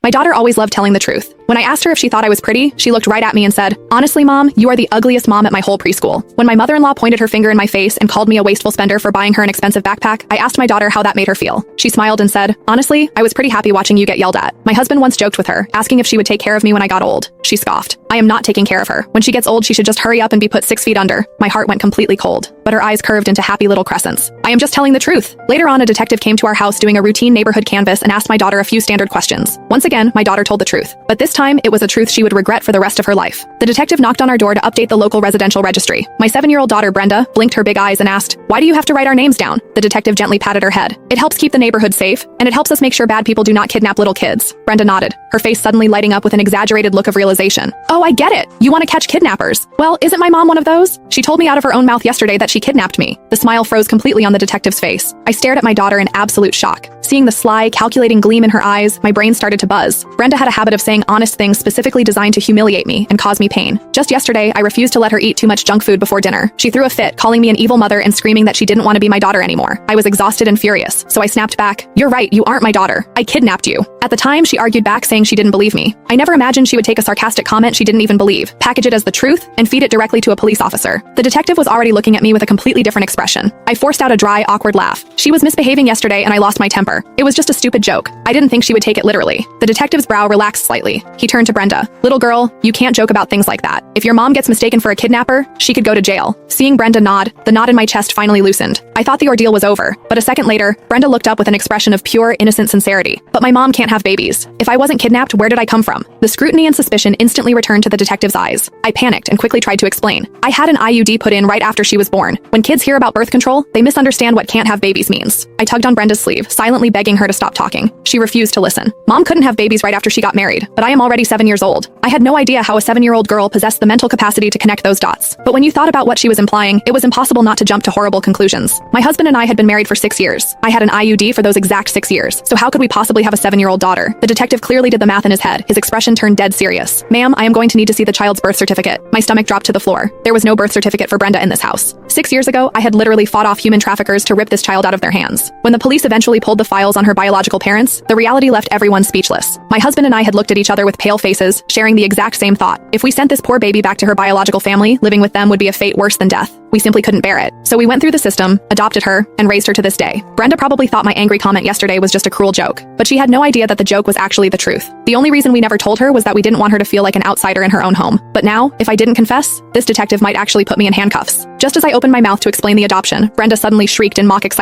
My daughter always loved telling the truth. When I asked her if she thought I was pretty, she looked right at me and said, "Honestly, Mom, you are the ugliest mom at my whole preschool." When my mother-in-law pointed her finger in my face and called me a wasteful spender for buying her an expensive backpack, I asked my daughter how that made her feel. She smiled and said, "Honestly, I was pretty happy watching you get yelled at." My husband once joked with her, asking if she would take care of me when I got old. She scoffed. "I am not taking care of her. When she gets old, she should just hurry up and be put 6 feet under." My heart went completely cold, but her eyes curved into happy little crescents. I am just telling the truth. Later on, a detective came to our house doing a routine neighborhood canvass and asked my daughter a few standard questions. Once again, my daughter told the truth, but this time it was a truth she would regret for the rest of her life. The detective knocked on our door to update the local residential registry. My 7-year-old daughter, Brenda, blinked her big eyes and asked, "Why do you have to write our names down?" The detective gently patted her head. "It helps keep the neighborhood safe, and it helps us make sure bad people do not kidnap little kids." Brenda nodded, her face suddenly lighting up with an exaggerated look of realization. "Oh, I get it. You want to catch kidnappers. Well, isn't my mom one of those? She told me out of her own mouth yesterday that she kidnapped me." The smile froze completely on the detective's face. I stared at my daughter in absolute shock. Seeing the sly, calculating gleam in her eyes, my brain started to buzz. Brenda had a habit of saying honest things specifically designed to humiliate me and cause me pain. Just yesterday, I refused to let her eat too much junk food before dinner. She threw a fit, calling me an evil mother and screaming that she didn't want to be my daughter anymore. I was exhausted and furious, so I snapped back, "You're right, you aren't my daughter. I kidnapped you." At the time, she argued back saying she didn't believe me. I never imagined she would take a sarcastic comment she didn't even believe, package it as the truth, and feed it directly to a police officer. The detective was already looking at me with a completely different expression. I forced out a dry, awkward laugh. She was misbehaving yesterday and I lost my temper. It was just a stupid joke. I didn't think she would take it literally. The detective's brow relaxed slightly. He turned to Brenda. "Little girl, you can't joke about things like that. If your mom gets mistaken for a kidnapper, she could go to jail." Seeing Brenda nod, the knot in my chest finally loosened. I thought the ordeal was over, but a second later, Brenda looked up with an expression of pure, innocent sincerity. "But my mom can't have babies. If I wasn't kidnapped, where did I come from?" The scrutiny and suspicion instantly returned to the detective's eyes. I panicked and quickly tried to explain. "I had an IUD put in right after she was born. When kids hear about birth control, they misunderstand what can't have babies means." I tugged on Brenda's sleeve, silently begging her to stop talking. She refused to listen. "Mom couldn't have babies right after she got married, but I am already 7 years old." I had no idea how a 7-year-old girl possessed the mental capacity to connect those dots. But when you thought about what she was implying, it was impossible not to jump to horrible conclusions. My husband and I had been married for 6 years. I had an IUD for those exact 6 years. So how could we possibly have a 7-year-old daughter? The detective clearly did the math in his head. His expression turned dead serious. "Ma'am, I am going to need to see the child's birth certificate." My stomach dropped to the floor. There was no birth certificate for Brenda in this house. 6 years ago, I had literally fought off human traffickers to rip this child out of their hands. When the police eventually pulled the files on her biological parents, the reality left everyone speechless. My husband and I had looked at each other with pale faces, sharing the exact same thought. If we sent this poor baby back to her biological family, living with them would be a fate worse than death. We simply couldn't bear it. So we went through the system, adopted her, and raised her to this day. Brenda probably thought my angry comment yesterday was just a cruel joke, but she had no idea that the joke was actually the truth. The only reason we never told her was that we didn't want her to feel like an outsider in her own home. But now, if I didn't confess, this detective might actually put me in handcuffs. Just as I opened my mouth to explain the adoption, Brenda suddenly shrieked in mock excitement.